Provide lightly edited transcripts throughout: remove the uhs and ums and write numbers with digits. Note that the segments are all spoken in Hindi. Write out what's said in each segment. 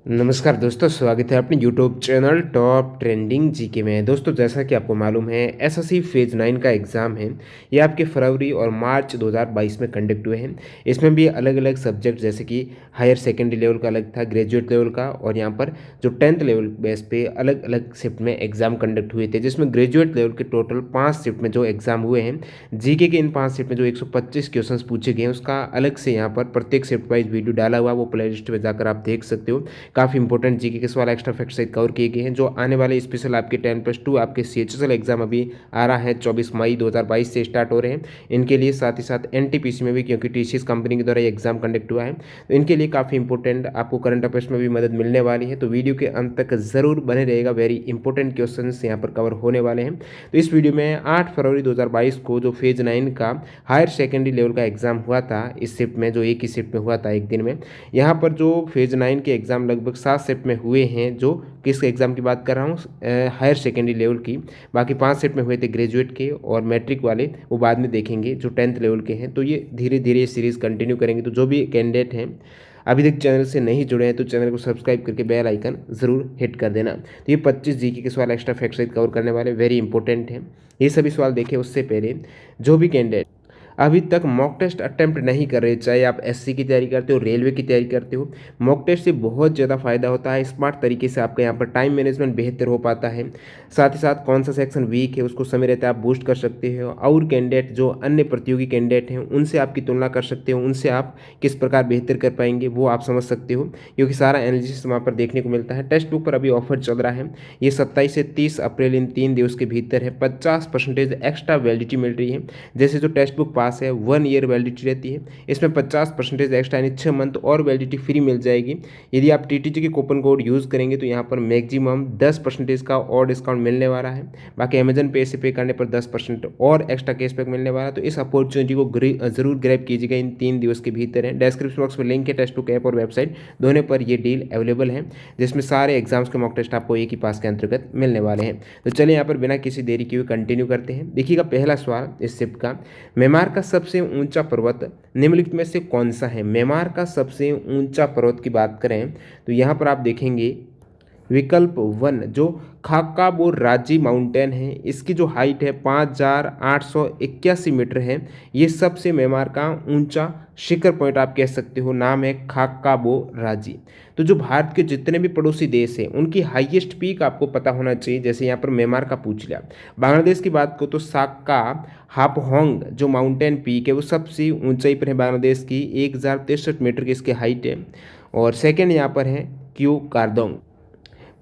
नमस्कार दोस्तों, स्वागत है अपने YouTube channel top trending GK में। दोस्तों, जैसा कि आपको मालूम है, एसएससी फेज़ 9 का एग्ज़ाम है। ये आपके फरवरी और मार्च 2022 में कंडक्ट हुए हैं। इसमें भी अलग अलग सब्जेक्ट जैसे कि हायर सेकेंडरी लेवल का अलग था, ग्रेजुएट लेवल का, और यहाँ पर जो 10th लेवल बेस पे अलग अलग शिफ्ट में एग्ज़ाम कंडक्ट हुए थे, जिसमें ग्रेजुएट लेवल के टोटल 5 शिफ्ट में जो एग्ज़ाम हुए हैं, जीके के इन 5 शिफ्ट में जो 125 क्वेश्चन पूछे गए हैं, उसका अलग से यहाँ पर प्रत्येक शिफ्ट वाइज वीडियो डाला हुआ, वो प्ले लिस्ट में जाकर आप देख सकते हो। काफ़ी इंपॉर्टेंट जीके के सवाल एक्स्ट्रा फैक्ट सहित कवर किए गए हैं, जो आने वाले स्पेशल आपके 10+2 आपके सीएचएसएल एग्जाम अभी आ रहा है 24 मई 2022 से स्टार्ट हो रहे हैं इनके लिए। साथ ही साथ एनटीपीसी में भी, क्योंकि टीसीएस कंपनी के द्वारा ये एग्जाम कंडक्ट हुआ है, तो इनके लिए काफ़ी इंपॉर्टेंट आपको करंट अफेयर्स में भी मदद मिलने वाली है। तो वीडियो के अंत तक ज़रूर बने रहेगा, वेरी इंपॉर्टेंट क्वेश्चन यहाँ पर कवर होने वाले हैं। तो इस वीडियो में 8 फरवरी 2022 को जो फेज़ 9 का हायर सेकेंडरी लेवल का एग्जाम हुआ था, इस शिफ्ट में जो एक ही शिफ्ट में हुआ था एक दिन में, यहाँ पर जो फेज़ 9 के एग्ज़ाम लगभग 7 शिफ्ट में हुए हैं। जो किस एग्ज़ाम की बात कर रहा हूँ, हायर सेकेंडरी लेवल की। बाकी 5 शिफ्ट में हुए थे ग्रेजुएट के, और मैट्रिक वाले वो बाद में देखेंगे जो 10th लेवल के हैं। तो ये धीरे धीरे सीरीज़ कंटिन्यू करेंगे। तो जो भी कैंडिडेट हैं अभी तक चैनल से नहीं जुड़े हैं, तो चैनल को सब्सक्राइब करके बेल आइकन ज़रूर हिट कर देना। तो ये 25 जीके के सवाल एक्स्ट्रा फैक्ट सहित कवर करने वाले, वेरी इंपॉर्टेंट हैं। ये सभी सवाल देखें उससे पहले जो भी कैंडिडेट अभी तक मॉक टेस्ट अटेम्प्ट नहीं कर रहे, चाहे आप एससी की तैयारी करते हो, रेलवे की तैयारी करते हो, मॉक टेस्ट से बहुत ज़्यादा फायदा होता है। स्मार्ट तरीके से आपका यहाँ पर टाइम मैनेजमेंट बेहतर हो पाता है। साथ ही साथ कौन सा सेक्शन वीक है उसको समय रहते आप बूस्ट कर सकते हो, और कैंडिडेट जो अन्य प्रतियोगी कैंडिडेट हैं उनसे आपकी तुलना कर सकते हो, उनसे आप किस प्रकार बेहतर कर पाएंगे वो आप समझ सकते हो, क्योंकि सारा एनालिसिस वहाँ पर देखने को मिलता है। टेक्स्ट बुक पर अभी ऑफर चल रहा है, ये 27 से 30 अप्रैल इन 3 दिवस के भीतर है। 50% एक्स्ट्रा वैलिडिटी मिल रही है। जैसे जो टेक्स्ट बुक पास है 1 ईयर वैलिडिटी रहती है, इसमें 50% एक्स्ट्रा यानी 6 मंथ और वैलिडिटी फ्री मिल जाएगी। यदि आप टीटीजी के कूपन कोड यूज़ करेंगे तो यहाँ पर मैक्सिमम 10% का और डिस्काउंट मिलने वाला है। बाकी अमेजन पे से पे करने पर 10% और एक्स्ट्रा कैशबैक मिलने वाला है। तो इस अपॉर्चुनिटी को ज़रूर ग्रैब कीजिएगा, इन 3 दिवस के भीतर है। डिस्क्रिप्शन बॉक्स में लिंक है, टेक्स्ट बुक ऐप और वेबसाइट दोनों पर ये डील अवेलेबल है, जिसमें सारे एग्जाम्स के मॉक टेस्ट आपको एक ही पास के अंतर्गत मिलने वाले हैं। तो चलिए यहाँ पर बिना किसी देरी के हुए कंटिन्यू करते हैं। देखिएगा पहला सवाल इस शिफ्ट का, म्यांमार का सबसे ऊंचा पर्वत निम्नलिखित में से कौन सा है। म्यांमार का सबसे ऊंचा पर्वत की बात करें तो यहाँ पर आप देखेंगे विकल्प 1 जो खाक्काबोर राजी माउंटेन है, इसकी जो हाइट है 5881 मीटर है। ये सबसे म्यांमार का ऊंचा शिखर पॉइंट आप कह सकते हो, नाम है खाक्काबोर राजी। तो जो भारत के जितने भी पड़ोसी देश हैं उनकी हाईएस्ट पीक आपको पता होना चाहिए। जैसे यहाँ पर म्यांमार का पूछ लिया। बांग्लादेश की बात करो तो साक्का हापहोंग जो माउंटेन पीक है वो सबसे ऊंचाई पर है बांग्लादेश की, 1063 मीटर की इसकी हाइट है। और सेकेंड यहाँ पर है क्यू कारदोंग।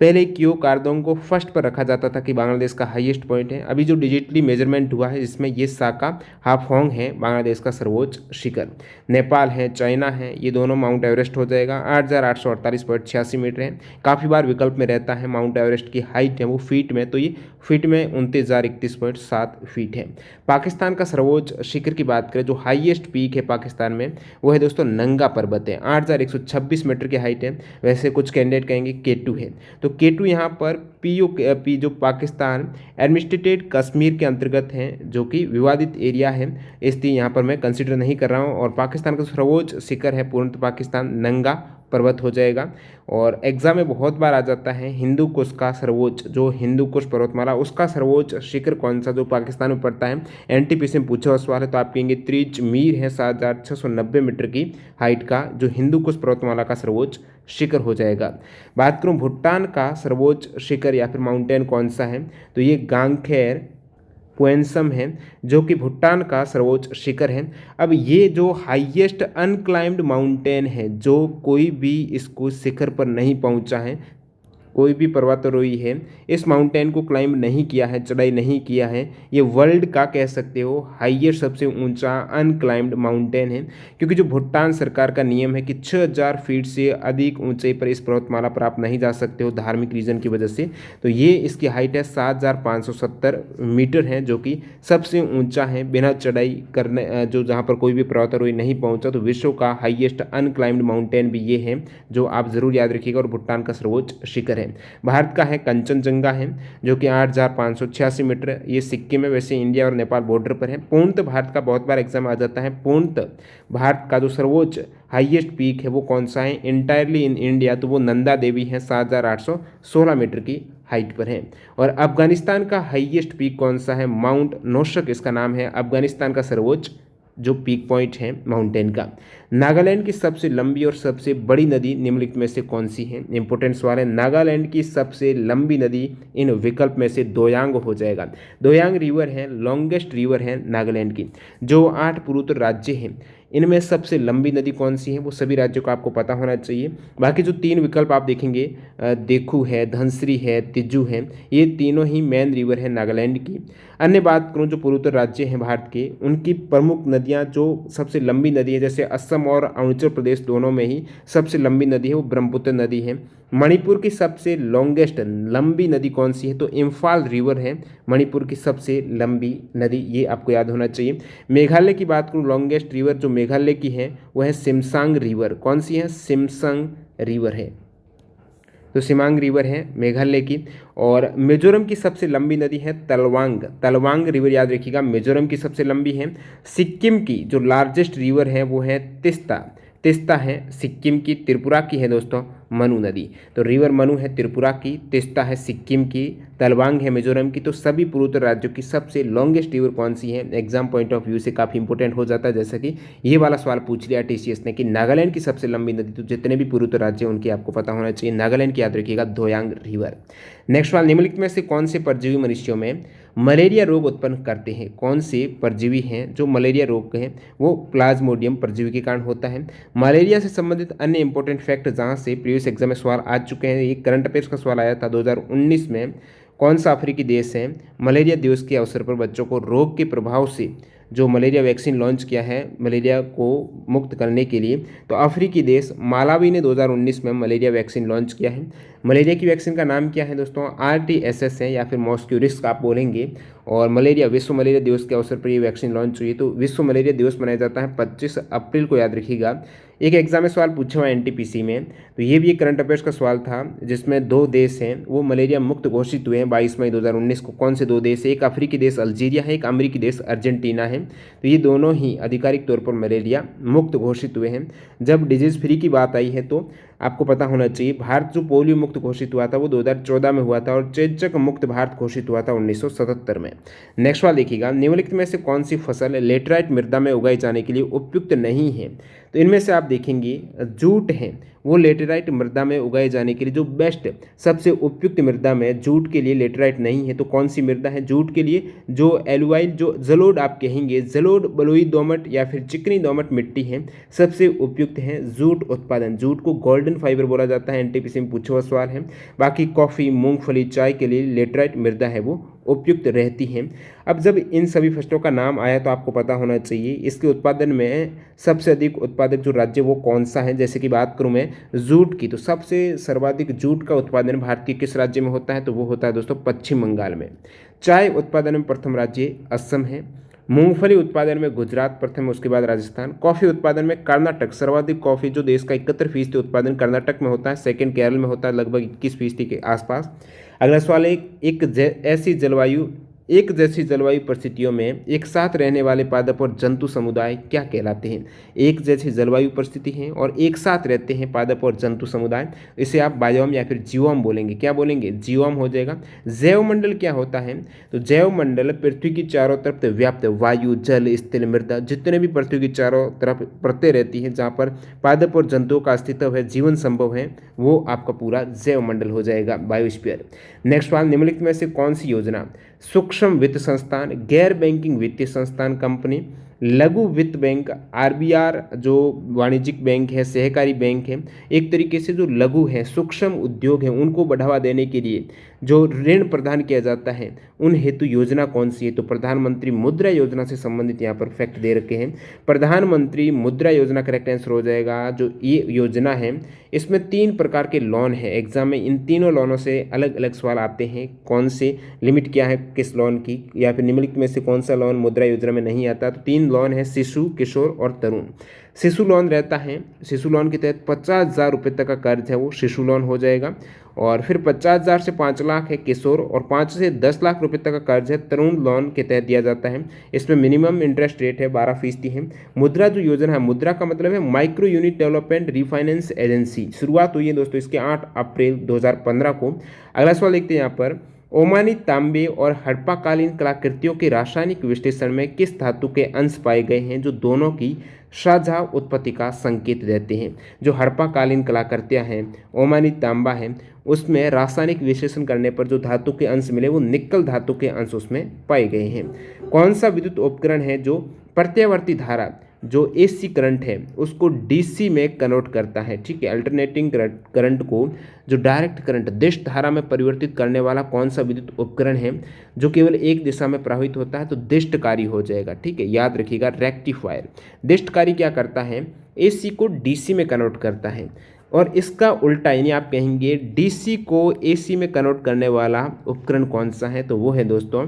पहले क्यू कारदोंग को फर्स्ट पर रखा जाता था कि बांग्लादेश का हाईएस्ट पॉइंट है। अभी जो डिजिटली मेजरमेंट हुआ है जिसमें ये साका हाफोंग है बांग्लादेश का सर्वोच्च शिखर। नेपाल है, चाइना है, ये दोनों माउंट एवरेस्ट हो जाएगा। 8848.86 मीटर है। काफ़ी बार विकल्प में रहता है। माउंट एवरेस्ट की हाइट है वो फीट में, तो ये फीट में 29,031.7 फीट है। पाकिस्तान का सर्वोच्च शिखर की बात करें, जो हाईएस्ट पीक है पाकिस्तान में, वो है दोस्तों नंगा पर्वत है, 8126 मीटर की हाइट है। वैसे कुछ कैंडिडेट कहेंगे केटू है, तो केटू यहाँ पर पी जो पाकिस्तान एडमिनिस्ट्रेटेड कश्मीर के अंतर्गत हैं, जो कि विवादित एरिया है, इसलिए यहाँ पर मैं कंसिडर नहीं कर रहा हूँ। और पाकिस्तान का सर्वोच्च शिखर है पूर्णतः पाकिस्तान नंगा पर्वत हो जाएगा। और एग्जाम में बहुत बार आ जाता है हिंदू कुश का सर्वोच्च, जो हिंदू कुश पर्वतमाला उसका सर्वोच्च शिखर कौन सा जो पाकिस्तान में पड़ता है, एनटीपीसी में पूछा हुआ सवाल है। तो आप कहेंगे त्रिच मीर है 7690 मीटर की हाइट का, जो हिंदू कुश पर्वतमाला का सर्वोच्च शिखर हो जाएगा। बात करूं भूटान का सर्वोच्च शिखर या फिर माउंटेन कौन सा है, तो ये गांगखेर पोएंसम है, जो कि भूटान का सर्वोच्च शिखर है। अब ये जो हाईएस्ट अनक्लाइम्ड माउंटेन है, जो कोई भी इसको शिखर पर नहीं पहुंचा है, कोई भी पर्वतारोही है इस माउंटेन को क्लाइंब नहीं किया है, चढ़ाई नहीं किया है, ये वर्ल्ड का कह सकते हो हाईएस्ट सबसे ऊंचा अनक्लाइम्ड माउंटेन है। क्योंकि जो भूटान सरकार का नियम है कि 6000 फीट से अधिक ऊंचाई पर इस पर्वतमाला पर आप नहीं जा सकते हो धार्मिक रीजन की वजह से। तो ये इसकी हाइट है 7570 मीटर है, जो कि सबसे ऊंचा है बिना चढ़ाई करने, जो जहाँ पर कोई भी पर्वतारोही नहीं पहुँचा। तो विश्व का हाईएस्ट अनक्लाइम्ड माउंटेन भी ये है, जो आप ज़रूर याद रखिएगा, और भूटान का सर्वोच्च शिखर है। है। भारत का है कंचनजंगा है जो कि 8,586 मीटर, ये सिक्किम में, वैसे इंडिया और नेपाल बॉर्डर पर है। पूर्णतः भारत का बहुत बार एग्जाम आ जाता है, पूर्णतः भारत का जो सर्वोच्च हाईएस्ट पीक है वो कौन सा है इंटायरली इन इंडिया, तो वो नंदा देवी है, 7,816 मीटर की हाइट पर है। और अफगानिस्तान का हाईएस्ट पीक कौन सा है, माउंट नौशक इसका नाम है, अफगानिस्तान का सर्वोच्च जो पीक पॉइंट है माउंटेन का। नागालैंड की सबसे लंबी और सबसे बड़ी नदी निम्नलिखित में से कौन सी है, इंपॉर्टेंट सवाल है। नागालैंड की सबसे लंबी नदी इन विकल्प में से दोयांग हो जाएगा। दोयांग रिवर है, लॉन्गेस्ट रिवर है नागालैंड की। जो 8 पूर्वोत्तर राज्य हैं इनमें सबसे लंबी नदी कौन सी है वो सभी राज्यों को आपको पता होना चाहिए। बाकी जो 3 विकल्प आप देखेंगे, देखू है, धनसिरी है, तिजू है, ये तीनों ही मेन रिवर है नागालैंड की। अन्य बात करूँ जो पूर्वोत्तर राज्य हैं भारत के, उनकी प्रमुख नदियाँ जो सबसे लंबी नदी है, जैसे असम और अरुणाचल प्रदेश दोनों में ही सबसे लंबी नदी है वो ब्रह्मपुत्र नदी है। मणिपुर की सबसे लॉन्गेस्ट लंबी नदी कौन सी है, तो इम्फाल रिवर है मणिपुर की सबसे लंबी नदी, ये आपको याद होना चाहिए। मेघालय की बात करूँ, लॉन्गेस्ट रिवर जो मेघालय की है वो है सिमसांग रिवर। कौन सी है, सिमसंग रिवर है, तो सिमांग रिवर है मेघालय की। और मिजोरम की सबसे लंबी नदी है तलवांग, तलवांग रिवर याद रखिएगा, मिजोरम की सबसे लंबी है। सिक्किम की जो लार्जेस्ट रिवर है वो है तिस्ता, तिस्ता है सिक्किम की। त्रिपुरा की है दोस्तों मनु नदी, तो रिवर मनु है त्रिपुरा की, तिस्ता है सिक्किम की, तलवांग है मिजोरम की। तो सभी पूर्वोत्तर राज्यों की सबसे लॉन्गेस्ट रिवर कौन सी है, एग्जाम पॉइंट ऑफ व्यू से काफ़ी इंपॉर्टेंट हो जाता है। जैसा कि ये वाला सवाल पूछ लिया टीसीएस ने कि नागालैंड की सबसे लंबी नदी, तो जितने भी पूर्वोत्तर राज्य हैं उनकी आपको पता होना चाहिए। नागालैंड की याद रखिएगा दोयांग रिवर। नेक्स्ट सवाल, निम्नलिखित में से कौन से परजीवी मनुष्यों में मलेरिया रोग उत्पन्न करते हैं, कौन से परजीवी हैं जो मलेरिया रोग हैं, वो प्लाज्मोडियम परजीवी के कारण होता है। मलेरिया से संबंधित अन्य इंपॉर्टेंट फैक्ट जहाँ से प्रीवियस एग्जाम में सवाल आ चुके हैं, ये करंट अफेयर्स का सवाल आया था 2019 में। कौन सा अफ्रीकी देश है मलेरिया दिवस के अवसर पर बच्चों को रोग के प्रभाव से जो मलेरिया वैक्सीन लॉन्च किया है मलेरिया को मुक्त करने के लिए, तो अफ्रीकी देश मालावी ने 2019 में मलेरिया वैक्सीन लॉन्च किया है। मलेरिया की वैक्सीन का नाम क्या है दोस्तों, RTS है या फिर मॉस्क्यू रिस्क आप बोलेंगे। और मलेरिया विश्व मलेरिया दिवस के अवसर पर ये वैक्सीन लॉन्च हुई है। तो विश्व मलेरिया दिवस मनाया जाता है 25 अप्रैल को, याद रखिएगा। एक एग्जाम में सवाल पूछा हुआ NTPC में, तो ये भी एक करंट अफेयर्स का सवाल था जिसमें 2 देश हैं वो मलेरिया मुक्त घोषित हुए हैं 22 मई 2019 को। कौन से 2 देश है, एक अफ्रीकी देश अल्जीरिया है, एक अमेरिकी देश अर्जेंटीना है। तो ये दोनों ही आधिकारिक तौर पर मलेरिया मुक्त घोषित हुए हैं। जब डिजीज फ्री की बात आई है तो आपको पता होना चाहिए भारत जो पोलियो मुक्त घोषित हुआ था वो 2014 में हुआ था, और चेचक मुक्त भारत घोषित हुआ था 1977 में। नेक्स्ट सवाल देखिएगा, निम्नलिखित में से कौन सी फसल लेटराइट मृदा में उगाई जाने के लिए उपयुक्त नहीं है, तो इनमें से आप देखेंगे जूट है वो लेटेराइट मृदा में उगाए जाने के लिए जो बेस्ट सबसे उपयुक्त मृदा में जूट के लिए लेटेराइट नहीं है। तो कौन सी मृदा है जूट के लिए, जो एलुवाइल जो जलोढ़ आप कहेंगे, जलोढ़ बलुई दोमट या फिर चिकनी दोमट मिट्टी है सबसे उपयुक्त है जूट उत्पादन। जूट को गोल्डन फाइबर बोला जाता है, NTPC में पूछा हुआ सवाल है। बाकी कॉफ़ी, मूंगफली, चाय के लिए लेटेराइट मृदा है वो उपयुक्त रहती हैं। अब जब इन सभी फसलों का नाम आया तो आपको पता होना चाहिए इसके उत्पादन में सबसे अधिक उत्पादक जो राज्य वो कौन सा है। जैसे कि बात करूं मैं जूट की, तो सबसे सर्वाधिक जूट का उत्पादन भारत के किस राज्य में होता है, तो वो होता है दोस्तों पश्चिम बंगाल में। चाय उत्पादन में प्रथम राज्य असम है। मूंगफली उत्पादन में गुजरात प्रथम है, उसके बाद राजस्थान। कॉफ़ी उत्पादन में कर्नाटक, सर्वाधिक कॉफ़ी जो देश का 71% उत्पादन कर्नाटक में होता है, सेकंड केरल में होता है लगभग 21% के आसपास। अगला सवाल है, एक जैसी जलवायु परिस्थितियों में एक साथ रहने वाले पादप और जंतु समुदाय क्या कहलाते हैं। एक जैसी जलवायु परिस्थिति हैं और एक साथ रहते हैं पादप और जंतु समुदाय, इसे आप बायोम या फिर जीवोम बोलेंगे। क्या बोलेंगे, जीवोम हो जाएगा। जैवमंडल क्या होता है, तो जैवमंडल पृथ्वी की चारों तरफ व्याप्त वायु, जल, स्थल, मृदा, जितने भी पृथ्वी की चारों तरफ परतें रहती हैं जहाँ पर पादप और जंतुओं का अस्तित्व है, जीवन संभव है, वो आपका पूरा जैवमंडल हो जाएगा, बायोस्फीयर। नेक्स्ट सवाल, निम्नलिखित में से कौन सी योजना सूक्ष्म वित्त संस्थान, गैर बैंकिंग वित्तीय संस्थान कंपनी, लघु वित्त बैंक, RBR जो वाणिज्यिक बैंक है, सहकारी बैंक है, एक तरीके से जो लघु है, सूक्ष्म उद्योग है, उनको बढ़ावा देने के लिए जो ऋण प्रदान किया जाता है उन हेतु योजना कौन सी है, तो प्रधानमंत्री मुद्रा योजना से संबंधित यहाँ पर फैक्ट दे रखे हैं। प्रधानमंत्री मुद्रा योजना करेक्ट आंसर हो जाएगा। जो ये योजना है इसमें 3 प्रकार के लोन है, एग्जाम में इन तीनों लोनों से अलग अलग सवाल आते हैं। कौन से, लिमिट क्या है किस लोन की, या फिर निम्नलिखित में से कौन सा लोन मुद्रा योजना में नहीं आता, तो 3 लोन है, शिशु, किशोर और तरुण। शिशु लोन रहता है, शिशु लोन के तहत 50,000 रुपये तक का कर्ज है वो शिशु लोन हो जाएगा। और फिर 50,000 से 5 लाख है किशोर, और 5 से 10 लाख रुपए तक का कर्ज है तरुण लोन के तहत दिया जाता है। इसमें मिनिमम इंटरेस्ट रेट है 12% है। मुद्रा जो योजना है, मुद्रा का मतलब है micro unit development refinance agency, शुरुआत हुई है दोस्तों इसके 8 अप्रैल 2015 को। अगला सवाल देखते हैं यहाँ पर, ओमानी तांबे और हड़प्पाकालीन कलाकृतियों के रासायनिक विश्लेषण में किस धातु के अंश पाए गए हैं जो दोनों की साझा उत्पत्ति का संकेत देते हैं। जो हड़प्पाकालीन कलाकृतियां हैं, ओमानी तांबा है, उसमें रासायनिक विश्लेषण करने पर जो धातु के अंश मिले वो निकल धातु के अंश उसमें पाए गए हैं। कौन सा विद्युत उपकरण है जो प्रत्यावर्ती धारा जो एसी करंट है उसको डीसी में कन्वर्ट करता है। ठीक है, अल्टरनेटिंग करंट को जो डायरेक्ट करंट दिश धारा में परिवर्तित करने वाला कौन सा विद्युत उपकरण है जो केवल एक दिशा में प्रवाहित होता है, तो दिष्टकारी हो जाएगा। ठीक है, याद रखिएगा, रेक्टिफायर। दिष्टकारी क्या करता है, एसी को डीसी में कन्वर्ट करता है। और इसका उल्टा यानी आप कहेंगे डीसी को एसी में कन्वर्ट करने वाला उपकरण कौन सा है, तो वो है दोस्तों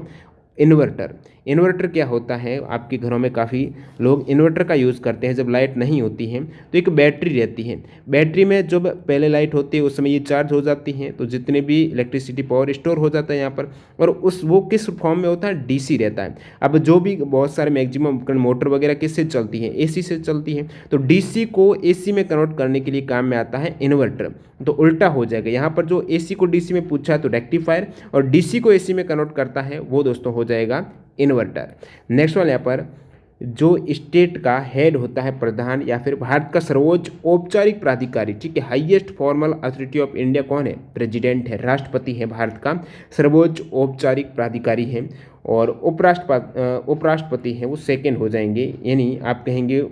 इन्वर्टर। इन्वर्टर क्या होता है, आपके घरों में काफ़ी लोग इन्वर्टर का यूज़ करते हैं जब लाइट नहीं होती है। तो एक बैटरी रहती है, बैटरी में जब पहले लाइट होती है उस समय ये चार्ज हो जाती है, तो जितने भी इलेक्ट्रिसिटी पावर स्टोर हो जाता है यहाँ पर, और उस वो किस फॉर्म में होता है, डीसी रहता है। अब जो भी बहुत सारे मैक्सिमम उपकरण मोटर वगैरह किससे चलती है, एसी से चलती है, तो डीसी को एसी में कन्वर्ट करने के लिए काम में आता है इन्वर्टर। तो उल्टा हो जाएगा, यहाँ पर जो एसी को डीसी में पूछा है तो रेक्टिफायर, और डीसी को एसी में कन्वर्ट करता है वो दोस्तों हो जाएगा इन्वर्टर। नेक्स्ट वाले यहाँ पर, जो स्टेट का हेड होता है प्रधान या फिर भारत का सर्वोच्च औपचारिक प्राधिकारी, ठीक है, highest formal authority of India कौन है, प्रेसिडेंट है, राष्ट्रपति है, भारत का सर्वोच्च औपचारिक प्राधिकारी है। और उपराष्ट्रपति है वो सेकेंड हो जाएंगे, यानी आप कहेंगे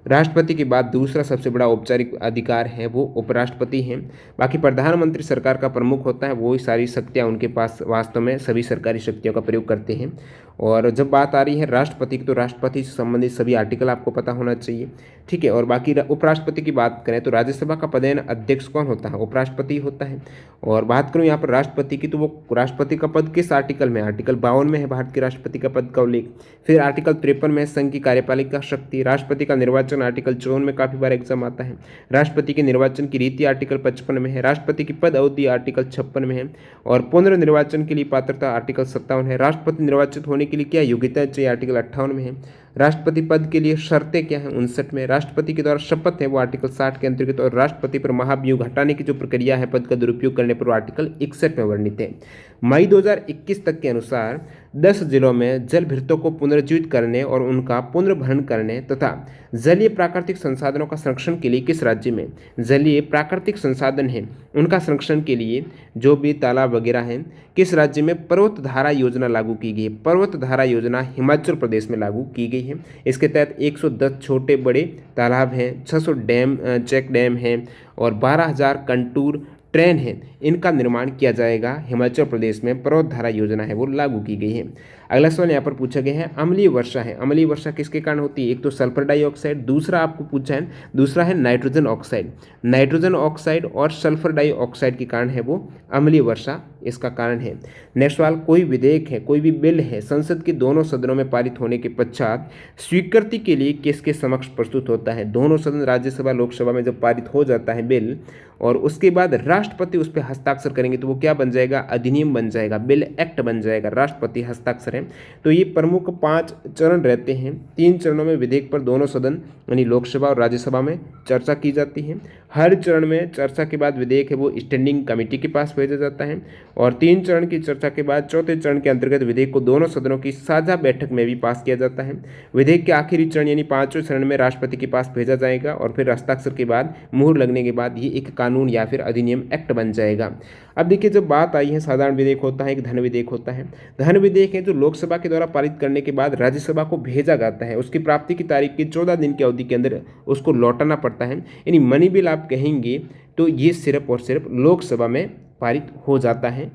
राष्ट्रपति के बाद दूसरा सबसे बड़ा औपचारिक अधिकार है वो उपराष्ट्रपति हैं। बाकी प्रधानमंत्री सरकार का प्रमुख होता है, वो सारी शक्तियाँ उनके पास वास्तव में सभी सरकारी शक्तियों का प्रयोग करते हैं। और जब बात आ रही है राष्ट्रपति की, तो राष्ट्रपति से संबंधित सभी आर्टिकल आपको पता होना चाहिए। ठीक है, और बाकी उपराष्ट्रपति की बात करें तो राज्यसभा का पदेन अध्यक्ष कौन होता है, उपराष्ट्रपति होता है। और बात करूँ यहाँ पर राष्ट्रपति की, तो वो राष्ट्रपति का पद किस आर्टिकल में, आर्टिकल 52 में है भारत के राष्ट्रपति का पद का उल्लेख। फिर आर्टिकल 53 में संघ की कार्यपालिका शक्ति, राष्ट्रपति का निर्वाचन आर्टिकल 54 में काफी बार एग्जाम आता है, राष्ट्रपति के निर्वाचन की रीति आर्टिकल 55 में है, राष्ट्रपति की पद अवधि आर्टिकल 56 में है, और पुनर्निर्वाचन के लिए पात्रता आर्टिकल 57 है, राष्ट्रपति निर्वाचित होने के लिए क्या योग्यता चाहिए आर्टिकल 58 में है, राष्ट्रपति पद के लिए शर्तें क्या हैं 59 में, राष्ट्रपति के द्वारा शपथ है वो आर्टिकल 60 के अंतर्गत, और राष्ट्रपति पर महाभियोग हटाने की जो प्रक्रिया है पद का दुरुपयोग करने पर आर्टिकल 61 में वर्णित है। मई 2021 तक के अनुसार 10 जिलों में जल भृतों को पुनर्जीवित करने और उनका पुनर्भरण करने तथा जलीय प्राकृतिक संसाधनों का संरक्षण के लिए किस राज्य में जलीय प्राकृतिक संसाधन हैं उनका संरक्षण के लिए जो भी तालाब वगैरह हैं किस राज्य में पर्वत धारा योजना लागू की गई है। पर्वत धारा योजना हिमाचल प्रदेश में लागू की गई है। इसके तहत 110 छोटे बड़े तालाब हैं, 600 डैम चेक डैम हैं और 12,000 कंटूर ट्रेन है, इनका निर्माण किया जाएगा। हिमाचल प्रदेश में पर्वत धारा योजना है वो लागू की गई है। अगला सवाल यहाँ पर पूछा गया है अम्लीय वर्षा है। अम्लीय वर्षा किसके कारण होती है, एक तो सल्फर डाइऑक्साइड, दूसरा आपको पूछा है दूसरा है नाइट्रोजन ऑक्साइड। नाइट्रोजन ऑक्साइड और सल्फर डाइऑक्साइड के कारण है वो अम्लीय वर्षा, इसका कारण है। नेक्स्ट सवाल, कोई विधेयक है कोई भी बिल है संसद के दोनों सदनों में पारित होने के पश्चात स्वीकृति के लिए किसके समक्ष प्रस्तुत होता है। दोनों सदन राज्यसभा लोकसभा में जब पारित हो जाता है बिल और उसके बाद राष्ट्रपति उस पर हस्ताक्षर करेंगे तो वो क्या बन जाएगा, अधिनियम बन जाएगा, बिल एक्ट बन जाएगा, राष्ट्रपति हस्ताक्षर है। तो ये प्रमुख 5 चरण रहते हैं। 3 चरणों में विधेयक पर दोनों सदन यानी लोकसभा और राज्यसभा में चर्चा की जाती है। हर चरण में चर्चा के बाद विधेयक है वो स्टैंडिंग कमेटी के पास भेजा जाता है और 3 चरण की चर्चा के बाद चौथे चरण के अंतर्गत विधेयक को दोनों सदनों की साझा बैठक में भी पास किया जाता है। विधेयक के आखिरी चरण यानी 5वें चरण में राष्ट्रपति के पास भेजा जाएगा और फिर हस्ताक्षर के बाद मुहर लगने के बाद ये एक कानून या फिर अधिनियम एक्ट बन जाएगा। अब देखिए जब बात आई है साधारण विधेयक होता है, एक धन विधेयक होता है। धन विधेयक है जो लोकसभा के द्वारा पारित करने के बाद राज्यसभा को भेजा जाता है, उसकी प्राप्ति की तारीख की 14 दिन की अवधि के अंदर उसको लौटाना पड़ता है। यानी मनी बिल आप कहेंगे तो ये सिर्फ और सिर्फ लोकसभा में पारित हो जाता है,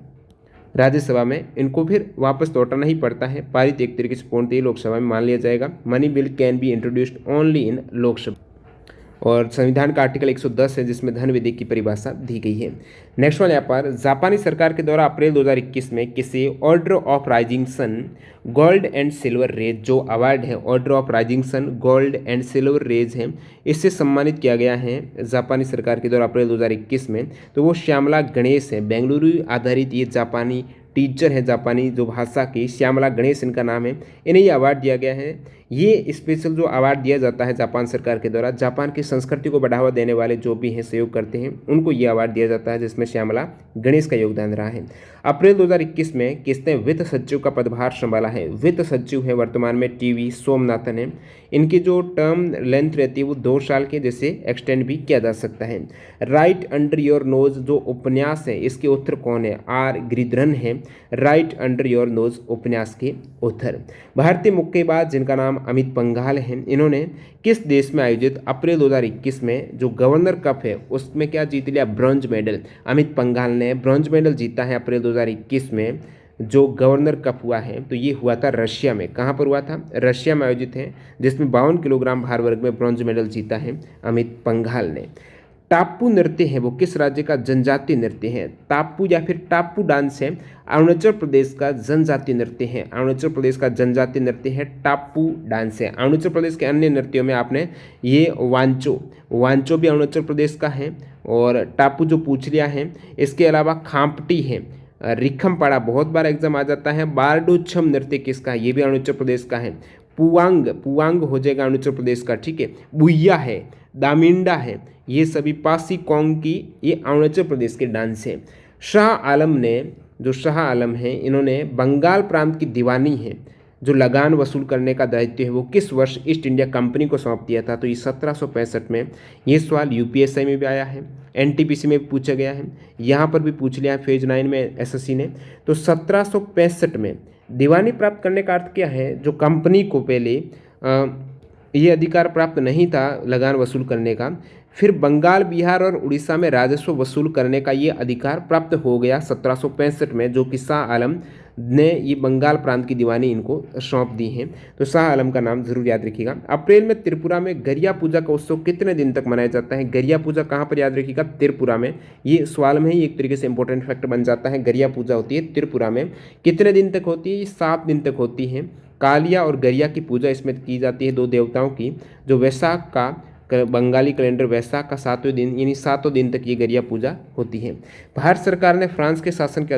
राज्यसभा में इनको फिर वापस लौटाना ही पड़ता है। पारित एक तरीके से पूर्णतः लोकसभा में मान लिया जाएगा। Money bill can be introduced only in Lok Sabha. और संविधान का आर्टिकल 110 है जिसमें धन विधि की परिभाषा दी गई है। नेक्स्ट वाले यहाँ पर जापानी सरकार के द्वारा अप्रैल 2021 में किसी order of rising sun gold and silver rays जो अवार्ड है, order of rising sun gold and silver rays है, इससे सम्मानित किया गया है जापानी सरकार के द्वारा अप्रैल 2021 में। तो वो श्यामला गणेश है, बेंगलुरु आधारित ये जापानी टीचर है, जापानी जो भाषा की, श्यामला गणेश इनका नाम है। इन्हें ये अवार्ड दिया गया है। ये स्पेशल जो अवार्ड दिया जाता है जापान सरकार के द्वारा, जापान की संस्कृति को बढ़ावा देने वाले जो भी हैं, सहयोग करते हैं, उनको ये अवार्ड दिया जाता है, जिसमें श्यामला गणेश का योगदान रहा है। अप्रैल 2021 में किसने वित्त सचिव का पदभार संभाला है? वित्त सचिव है वर्तमान में टीवी सोमनाथन है। इनकी जो टर्म लेंथ रहती है वो 2 साल के, जैसे एक्सटेंड भी किया जा सकता है। राइट अंडर योर नोज जो उपन्यास है, इसके उत्तर कौन है? आर गिरिधरन है राइट अंडर योर नोज उपन्यास के उत्तर। भारतीय मुक्केबाज जिनका नाम अमित पंघाल है, इन्होंने किस देश में आयोजित अप्रैल 2021 में जो गवर्नर कप है उसमें क्या जीत लिया? Bronze medal. अमित पंघाल ने ब्रॉन्ज मेडल जीता है अप्रैल 2021 में। जो गवर्नर कप हुआ है तो ये हुआ था रशिया में। कहाँ पर हुआ था? रशिया में आयोजित है, जिसमें 52 किलोग्राम भार वर्ग में ब्रॉन्ज मेडल जीता है अमित पंघाल ने। टापू नृत्य है वो किस राज्य का जनजातीय नृत्य है? टापू या फिर टापू डांस है अरुणाचल प्रदेश का जनजातीय नृत्य है। अरुणाचल प्रदेश का जनजातीय नृत्य है टापू डांस है। अरुणाचल प्रदेश के अन्य नृत्यों में आपने ये वांचो भी अरुणाचल प्रदेश का है, और टापू जो पूछ लिया है। इसके अलावा खाम्पटी है, रिखमपाड़ा बहुत बार एग्जाम आ जाता है। बारडोछम नृत्य किसका है? ये भी अरुणाचल प्रदेश का है। पुआंग हो जाएगा अरुणाचल प्रदेश का, ठीक है। बुइया है, दामिंडा है, ये सभी पासी कोंग की ये अरुणाचल प्रदेश के डांस है। शाह आलम है, इन्होंने बंगाल प्रांत की दीवानी है जो लगान वसूल करने का दायित्व है वो किस वर्ष ईस्ट इंडिया कंपनी को सौंप दिया था? तो ये 1765 में। ये सवाल यूपीएससी में भी आया है, एनटीपीसी में भी पूछा गया है, यहाँ पर भी पूछ लिया है फेज 9 में एसएससी ने। तो 1765 में दीवानी प्राप्त करने का अर्थ क्या है? जो कंपनी को पहले ये अधिकार प्राप्त नहीं था लगान वसूल करने का, फिर बंगाल, बिहार और उड़ीसा में राजस्व वसूल करने का ये अधिकार प्राप्त हो गया 1765 में, जो कि शाह आलम ने ये बंगाल प्रांत की दीवानी इनको सौंप दी है। तो शाह आलम का नाम जरूर याद रखिएगा। अप्रैल में त्रिपुरा में गरिया पूजा का उत्सव कितने दिन तक मनाया जाता है? गरिया पूजा कहाँ पर याद रखिएगा? त्रिपुरा में। ये सवाल में ही एक तरीके से इंपॉर्टेंट फैक्ट बन जाता है। गरिया पूजा होती है त्रिपुरा में। कितने दिन तक होती है? ये 7 दिन तक होती है। कालिया और गरिया की पूजा इसमें की जाती है, 2 देवताओं की। जो वैशाख का बंगाली कैलेंडर वैशाख का 7वें दिन, यानी 7 दिन तक ये गरिया पूजा होती है। भारत सरकार ने फ्रांस के शासन के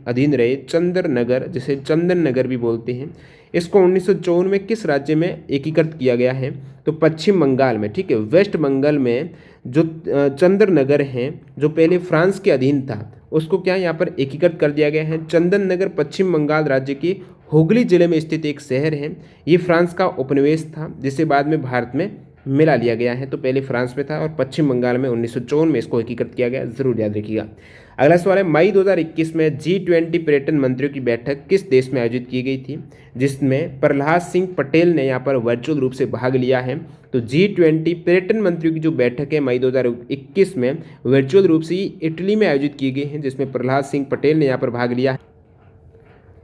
अधीन रहे चंदन नगर, जिसे चंदन नगर भी बोलते हैं, इसको 1954 में किस राज्य में एकीकृत किया गया है? तो पश्चिम बंगाल में, ठीक है। वेस्ट बंगाल में जो चंदन नगर है जो पहले फ्रांस के अधीन था, उसको क्या यहाँ पर एकीकृत कर दिया गया है। चंदन नगर पश्चिम बंगाल राज्य की हुगली जिले में स्थित एक शहर है। ये फ्रांस का उपनिवेश था, जिसे बाद में भारत में मिला लिया गया है। तो पहले फ्रांस में था और पश्चिम बंगाल में 1954 में इसको एकीकृत किया गया, जरूर याद रखिएगा। अगला सवाल है, मई 2021 में G20 पर्यटन मंत्रियों की बैठक किस देश में आयोजित की गई थी? जिसमें प्रहलाद सिंह पटेल ने यहाँ पर वर्चुअल रूप से भाग लिया है। तो G20 पर्यटन मंत्रियों की जो बैठक है मई 2021 में वर्चुअल रूप से इटली में आयोजित की गई है, जिसमें प्रहलाद सिंह पटेल ने यहाँ पर भाग लिया है।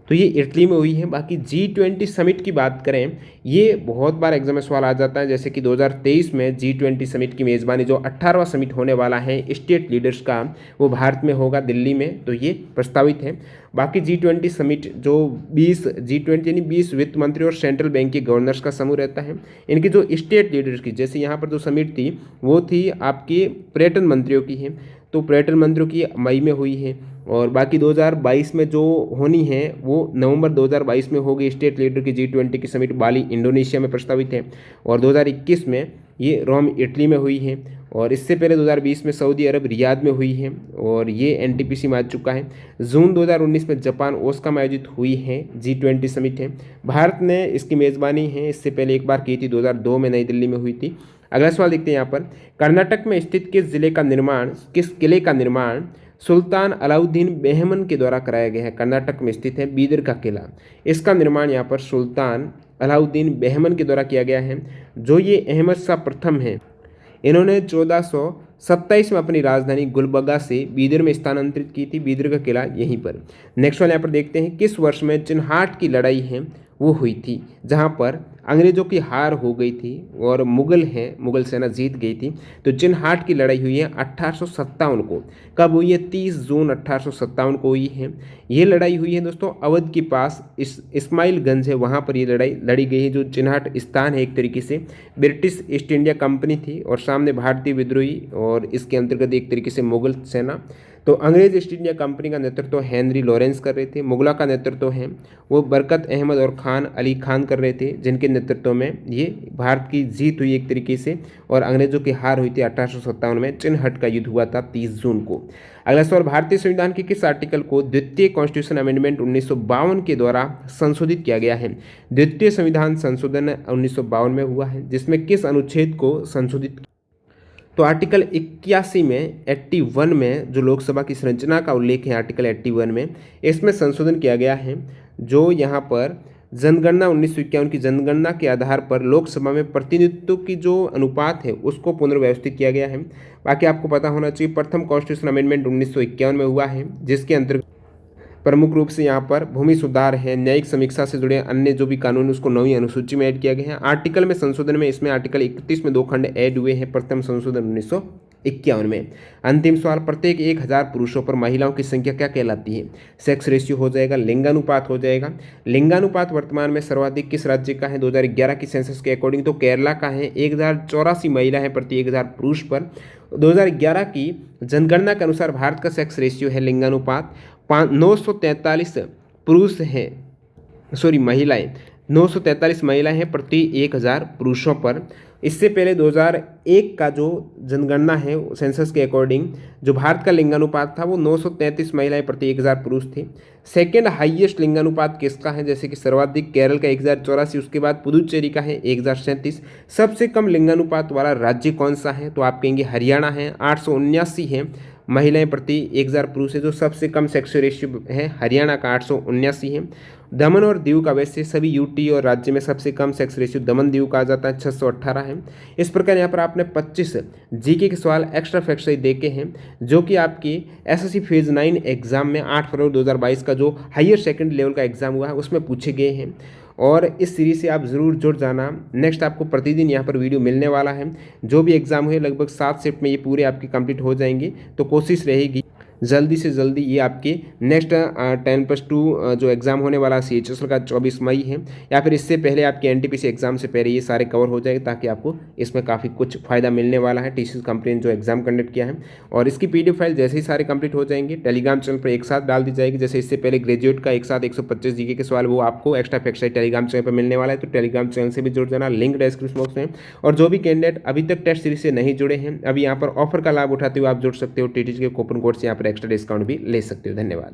तो ये इटली में हुई है। बाकी G20 समिट की बात करें, ये बहुत बार एग्जाम में सवाल आ जाता है। जैसे कि 2023 में G20 समिट की मेज़बानी, जो 18वां समिट होने वाला है स्टेट लीडर्स का, वो भारत में होगा, दिल्ली में। तो ये प्रस्तावित है। बाकी G20 समिट जो 20 G20 यानी 20 वित्त मंत्री और सेंट्रल बैंक के गवर्नर्स का समूह रहता है। इनकी जो स्टेट लीडर्स की, जैसे यहाँ पर जो समिट थी वो थी आपके पर्यटन मंत्रियों की है, तो पर्यटन मंत्रियों की मई में हुई है। और बाकी 2022 में जो होनी है वो नवंबर 2022 में होगी। स्टेट लीडर की G20 की समिट बाली इंडोनेशिया में प्रस्तावित है। और 2021 में ये रोम इटली में हुई है। और इससे पहले 2020 में सऊदी अरब रियाद में हुई है, और ये एनटीपीसी में आ चुका है। जून 2019 में जापान ओसाका में आयोजित हुई है G20 समिट है। भारत ने इसकी मेज़बानी है, इससे पहले एक बार की थी, 2002 में नई दिल्ली में हुई थी। अगला सवाल देखते हैं यहाँ पर, कर्नाटक में स्थित किस किले का निर्माण सुल्तान अलाउद्दीन बेहमन के द्वारा कराया गया है? कर्नाटक में स्थित है बीदर का किला। इसका निर्माण यहाँ पर सुल्तान अलाउद्दीन बेहमन के द्वारा किया गया है। जो ये अहमद शाह प्रथम है, इन्होंने 1427 में अपनी राजधानी गुलबर्गा से बीदर में स्थानांतरित की थी। बीदर का किला यहीं पर। नेक्स्ट वाले यहाँ पर देखते हैं, किस वर्ष में चिन्हाट की लड़ाई है वो हुई थी, जहाँ पर अंग्रेज़ों की हार हो गई थी और मुग़ल सेना जीत गई थी। तो चिन्हाट की लड़ाई हुई है 1857 को। कब हुई है? 30 जून 1857 को हुई है। ये लड़ाई हुई है दोस्तों अवध के पास इस्माइलगंज है, वहाँ पर ये लड़ाई लड़ी गई है। जो चिन्हाट स्थान है एक तरीके से ब्रिटिश ईस्ट इंडिया कंपनी थी और सामने भारतीय विद्रोही और इसके अंतर्गत एक तरीके से मुग़ल सेना। तो अंग्रेज ईस्ट इंडिया कंपनी का नेतृत्व हेनरी लॉरेंस कर रहे थे। मुगला का नेतृत्व है वो बरकत अहमद और खान अली खान कर रहे थे, जिनके नेतृत्व में ये भारत की जीत हुई एक तरीके से और अंग्रेजों की हार हुई थी 1857 में। चिन्हट का युद्ध हुआ था 30 जून को। अगला सवाल, भारतीय संविधान के किस आर्टिकल को द्वितीय कॉन्स्टिट्यूशन अमेंडमेंट 1952 के द्वारा संशोधित किया गया है? द्वितीय संविधान संशोधन 1952 में हुआ है, जिसमें किस अनुच्छेद को संशोधित? तो आर्टिकल 81 में 81 में जो लोकसभा की संरचना का उल्लेख है आर्टिकल 81 में, इसमें संशोधन किया गया है। जो यहाँ पर जनगणना 1951 की जनगणना के आधार पर लोकसभा में प्रतिनिधित्व की जो अनुपात है उसको पुनर्व्यवस्थित किया गया है। बाकी आपको पता होना चाहिए प्रथम कॉन्स्टिट्यूशन अमेंडमेंट 1951 में हुआ है, जिसके अंतर्गत प्रमुख रूप से यहाँ पर भूमि सुधार है, न्यायिक समीक्षा से जुड़े अन्य जो भी कानून उसको 9वीं अनुसूची में ऐड किया गया है। आर्टिकल में संशोधन में इसमें आर्टिकल 31 में 2 खंड ऐड हुए हैं प्रथम संशोधन 1951 में। अंतिम सवाल, प्रत्येक 1000 पुरुषों पर महिलाओं की संख्या क्या कहलाती है? सेक्स रेशियो हो जाएगा, लिंगानुपात हो जाएगा। लिंगानुपात वर्तमान में सर्वाधिक किस राज्य का है? 2011 की सेंसस के अकॉर्डिंग तो केरला का है, 1084 महिला है प्रति 1000 पुरुष पर। 2011 की जनगणना के अनुसार भारत का सेक्स रेशियो है लिंगानुपात 943 पुरुष हैं, महिलाएं 943 महिलाएं हैं प्रति 1000 पुरुषों पर। इससे पहले 2001 का जो जनगणना है सेंसस के अकॉर्डिंग जो भारत का लिंगानुपात था वो 933 महिलाएं प्रति 1000 पुरुष थे। सेकेंड हाईएस्ट लिंगानुपात किसका है? जैसे कि सर्वाधिक केरल का 1084, उसके बाद पुदुचेरी का है 1037। सबसे कम लिंगानुपात वाला राज्य कौन सा है? तो आप कहेंगे हरियाणा है, 879 है महिलाएं प्रति 1000 पुरुष है। जो सबसे कम सेक्स रेशियो है हरियाणा का 879 है। दमन और दीव का वैसे सभी यूटी और राज्य में सबसे कम सेक्स रेशियो दमन दीव का आ जाता है, 618 है। इस प्रकार यहाँ पर आपने 25 जीके के सवाल एक्स्ट्रा फैक्ट से देखे हैं जो कि आपकी एसएससी फेज 9 एग्जाम में 8 फरवरी 2022 का जो हायर सेकेंड लेवल का एग्जाम हुआ है उसमें पूछे गए हैं। और इस सीरीज से आप ज़रूर जुड़ जाना। नेक्स्ट आपको प्रतिदिन यहाँ पर वीडियो मिलने वाला है। जो भी एग्ज़ाम हुए लगभग 7 शिफ्ट में ये पूरे आपके कंप्लीट हो जाएंगे। तो कोशिश रहेगी जल्दी से जल्दी ये आपके नेक्स्ट 10+2 जो एग्ज़ाम होने वाला CHSL का 24 मई है या फिर इससे पहले आपके NTPC एग्ज़ाम से पहले ये सारे कवर हो जाएंगे, ताकि आपको इसमें काफ़ी कुछ फ़ायदा मिलने वाला है। TCS कंपनी ने जो एग्ज़ाम कंडक्ट किया है और इसकी PDF फाइल जैसे ही सारे कंप्लीट हो जाएंगे टेलीग्राम चैनल पर एक साथ डाल दी जाएगी। जैसे इससे पहले ग्रेजुएट का एक साथ 125 जीके के सवाल वो आपको एक्स्ट्रा फैक्ट से टेलीग्राम चैनल पर मिलने वाला है। तो टेलीग्राम चैनल से भी जुड़ जाना, लिंक डिस्क्रिप्शन बॉक्स में। और जो भी कैंडिडेट अभी तक टेस्ट सीरीज से नहीं जुड़े हैं, अभी यहाँ पर ऑफर का लाभ उठाते हुए आप जुड़ सकते हो। TTC के कूपन कोड से यहाँ पर एक्स्ट्रा डिस्काउंट भी ले सकते हो। धन्यवाद।